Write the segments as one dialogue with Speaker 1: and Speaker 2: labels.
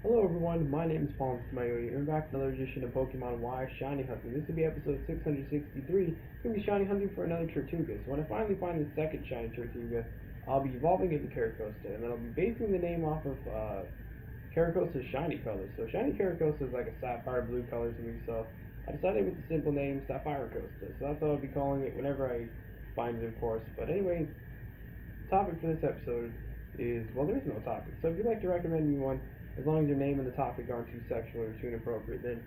Speaker 1: Hello everyone, my name is Paul Smayoy, and we're back with another edition of Pokemon Y Shiny Hunting. This will be episode 663. I'm going to be shiny hunting for another Tirtouga. So when I finally find the second shiny Tirtouga, I'll be evolving it to Caracosta, and then I'll be basing the name off of Caracosta's shiny colors. So shiny Caracosta is like a sapphire blue color to me, so I decided with the simple name Sapphire Costa. So that's what I'll be calling it whenever I find it, of course. But anyway, the topic for this episode is, well, there is no topic. So if you'd like to recommend me one, as long as your name and the topic aren't too sexual or too inappropriate, then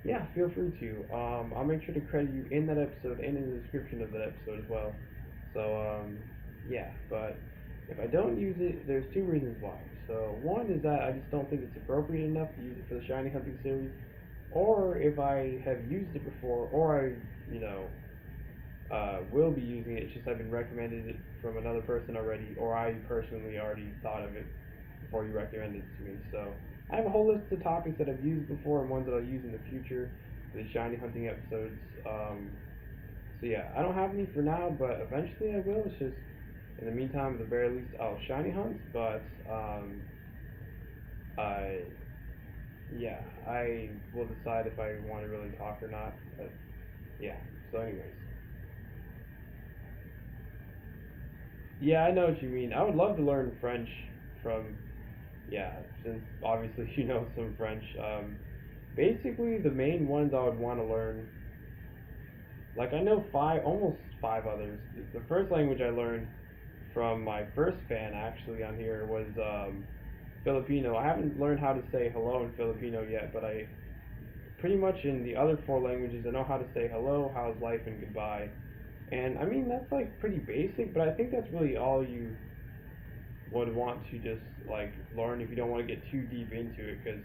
Speaker 1: yeah, feel free to. I'll make sure to credit you in that episode and in the description of that episode as well. So yeah, but if I don't use it, there's two reasons why. So one is that I just don't think it's appropriate enough to use it for the shiny hunting series, or if I have used it before, or I, will be using it. It's just I've been recommended it from another person already, or I personally already thought of it before you recommended it to me. So I have a whole list of topics that I've used before and ones that I'll use in the future for the shiny hunting episodes. So yeah, I don't have any for now, but eventually I will. It's just in the meantime, at the very least, I'll shiny hunt. But I yeah, I will decide if I want to really talk or not. But yeah. So anyways. Yeah, I know what you mean. I would love to learn French from, yeah, since obviously you know some French. Basically, the main ones I would want to learn, like I know almost five others. The first language I learned from my first fan actually on here was Filipino. I haven't learned how to say hello in Filipino yet, but I pretty much in the other four languages I know how to say hello, how's life, and goodbye. And I mean that's like pretty basic, but I think that's really all you would want to just like learn if you don't want to get too deep into it. Because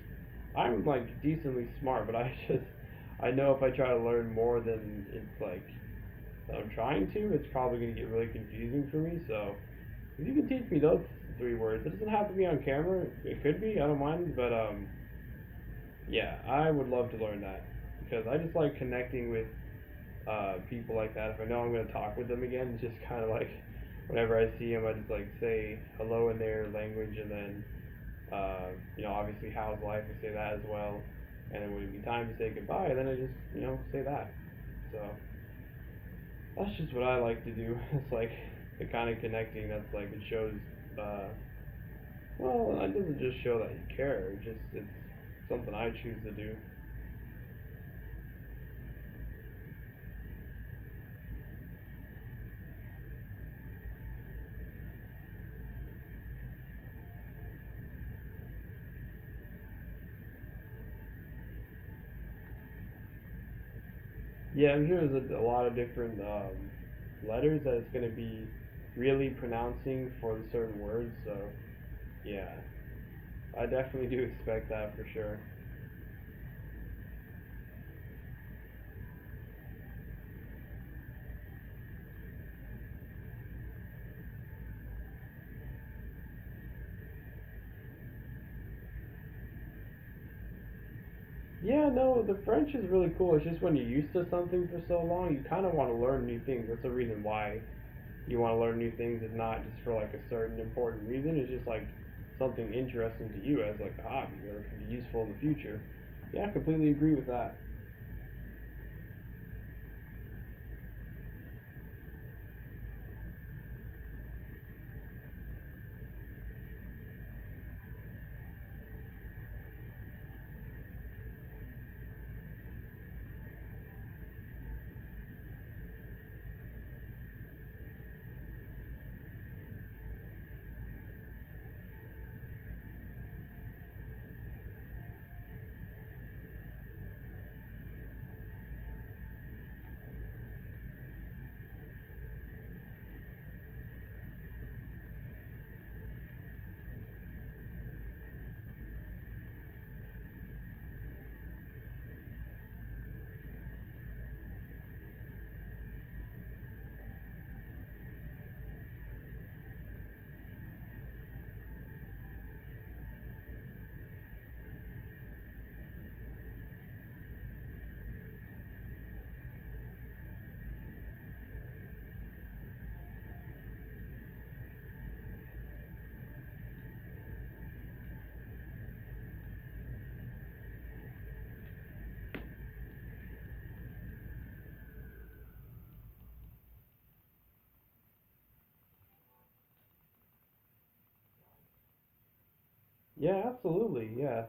Speaker 1: I'm like decently smart, but I just I know if I try to learn more than it's like that I'm trying to, it's probably gonna get really confusing for me. So if you can teach me those three words, it doesn't have to be on camera. It could be. I don't mind, but yeah, I would love to learn that because I just like connecting with people like that. If I know I'm going to talk with them again, just kind of like whenever I see them, I just like say hello in their language, and then obviously how's life, I say that as well. And then when it be time to say goodbye, then I just say that. So that's just what I like to do. It's like the kind of connecting that's like it shows. Uh, well, it doesn't just show that you care. It's something I choose to do. Yeah, I'm sure there's a lot of different letters that it's going to be really pronouncing for the certain words. So yeah, I definitely do expect that for sure. Yeah, no, the French is really cool. It's just when you're used to something for so long, you kind of want to learn new things. That's the reason why you want to learn new things. It's not just for like a certain important reason. It's just like something interesting to you as like a hobby or it could be useful in the future. Yeah, I completely agree with that. Yeah, absolutely. Yeah.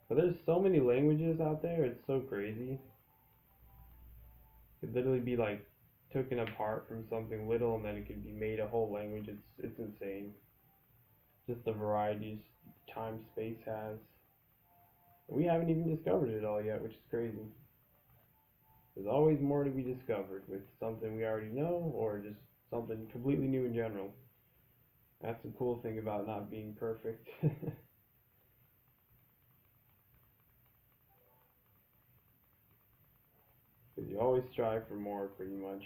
Speaker 1: But there's so many languages out there. It's so crazy. It could literally be like taken apart from something little, and then it could be made a whole language. It's insane. Just the varieties time space has. We haven't even discovered it all yet, which is crazy. There's always more to be discovered with something we already know, or just something completely new in general. That's the cool thing about not being perfect. Because you always strive for more, pretty much.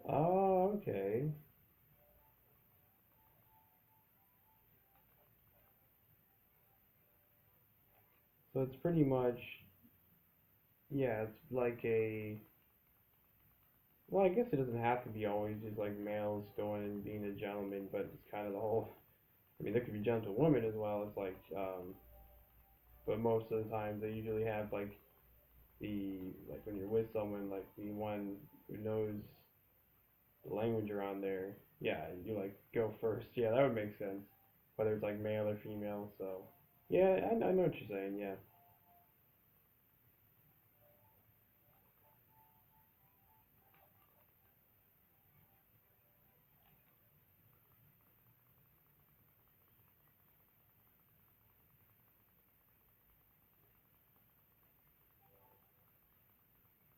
Speaker 1: Oh, okay. So it's pretty much, yeah, it's like a, well, I guess it doesn't have to be always just like males going and being a gentleman, but it's kind of the whole, I mean, there could be gentlewomen as well. It's like, but most of the time they usually have like like when you're with someone, like the one who knows the language around there, yeah, you like go first. Yeah, that would make sense. Whether it's like male or female, so yeah, I know what you're saying. Yeah,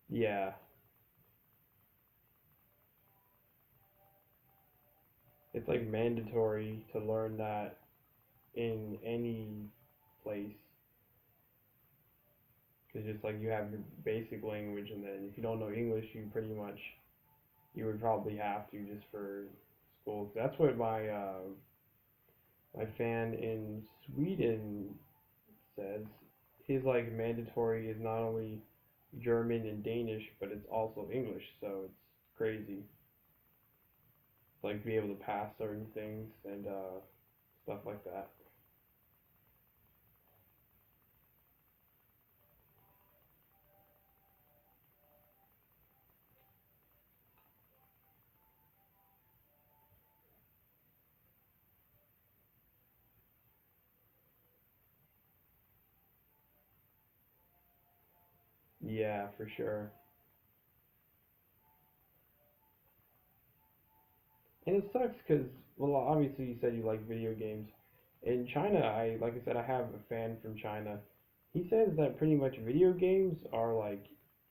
Speaker 1: yeah, it's like mandatory to learn that in any place, because just like you have your basic language, and then if you don't know English, you pretty much you would probably have to just for school. That's what my fan in Sweden says. His like mandatory is not only German and Danish, but it's also English. So it's crazy. Like be able to pass certain things and stuff like that. Yeah, for sure. And it sucks because, well, obviously you said you like video games. In China, I like I said, I have a fan from China. He says that pretty much video games are like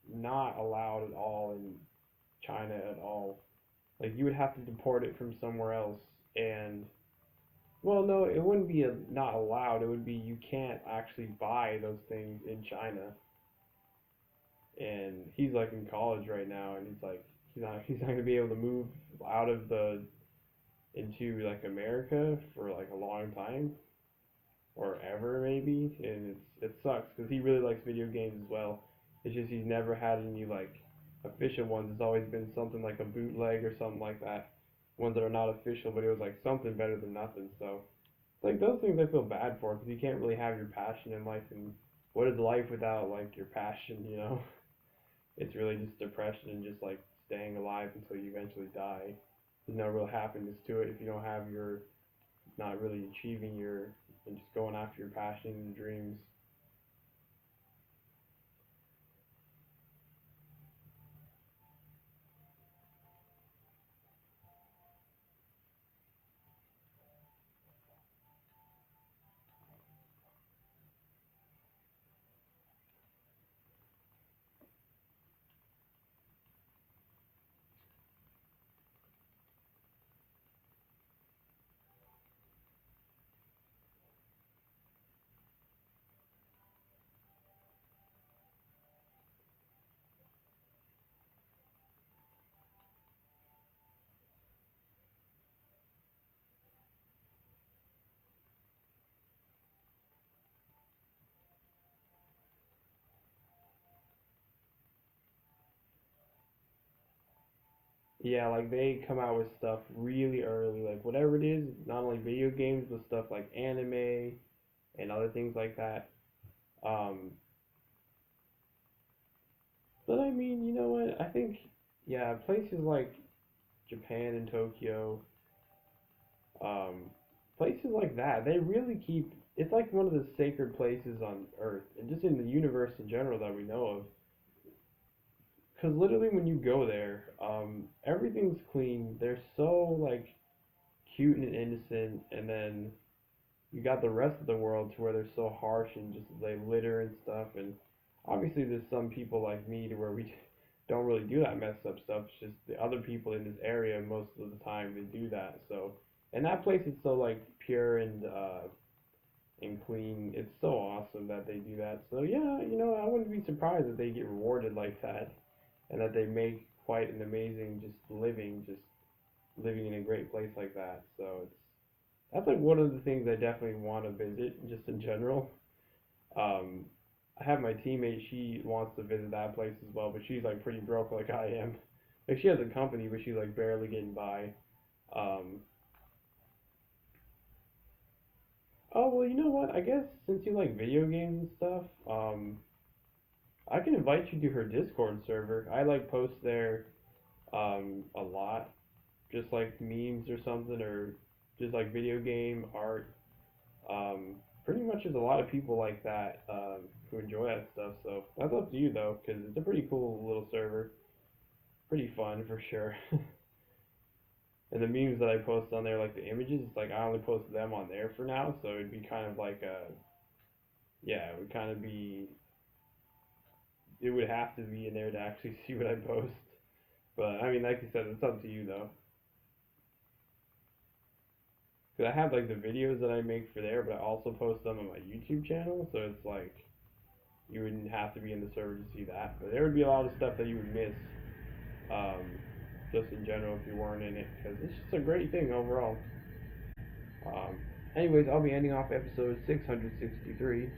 Speaker 1: not allowed at all in China at all. Like you would have to deport it from somewhere else, and well, no, it wouldn't be not allowed. It would be you can't actually buy those things in China. And he's like in college right now, and he's not gonna be able to move out of the into like America for like a long time or ever maybe, and it sucks because he really likes video games as well. It's just he's never had any like official ones. It's always been something like a bootleg or something like that. Ones that are not official, but it was like something better than nothing. So like those things I feel bad for because you can't really have your passion in life, and what is life without like your passion? You know, it's really just depression and just like staying alive until you eventually die. There's no real happiness to it if you don't have your not really achieving your and just going after your passion and dreams. Yeah, like they come out with stuff really early, like whatever it is, not only video games, but stuff like anime and other things like that. Um, but I mean, you know what? I think, yeah, places like Japan and Tokyo, um, places like that, they really keep. It's like one of the sacred places on Earth and just in the universe in general that we know of. Because literally, when you go there, everything's clean. They're so like cute and innocent, and then you got the rest of the world to where they're so harsh and just they litter and stuff. And obviously, there's some people like me to where we don't really do that messed up stuff. It's just the other people in this area most of the time they do that. So, and that place is so like pure and clean. It's so awesome that they do that. So yeah, I wouldn't be surprised if they get rewarded like that, and that they make quite an amazing just living in a great place like that. So that's like one of the things I definitely want to visit just in general. Um, I have my teammate; she wants to visit that place as well, but she's like pretty broke like I am. Like she has a company, but she's like barely getting by. Um, oh well, you know what? I guess since you like video games and stuff, I can invite you to her Discord server. I like post there a lot, just like memes or something, or just like video game art. Pretty much there's a lot of people like that who enjoy that stuff. So that's up to you though, because it's a pretty cool little server, pretty fun for sure. And the memes that I post on there, like the images, it's like I only post them on there for now. So it'd be kind of like yeah, it would kind of be, it would have to be in there to actually see what I post. But I mean, like you said, it's up to you though. Cause I have like the videos that I make for there, but I also post them on my YouTube channel. So it's like you wouldn't have to be in the server to see that. But there would be a lot of stuff that you would miss, um, just in general if you weren't in it, because it's just a great thing overall. Um, anyways, I'll be ending off episode 663.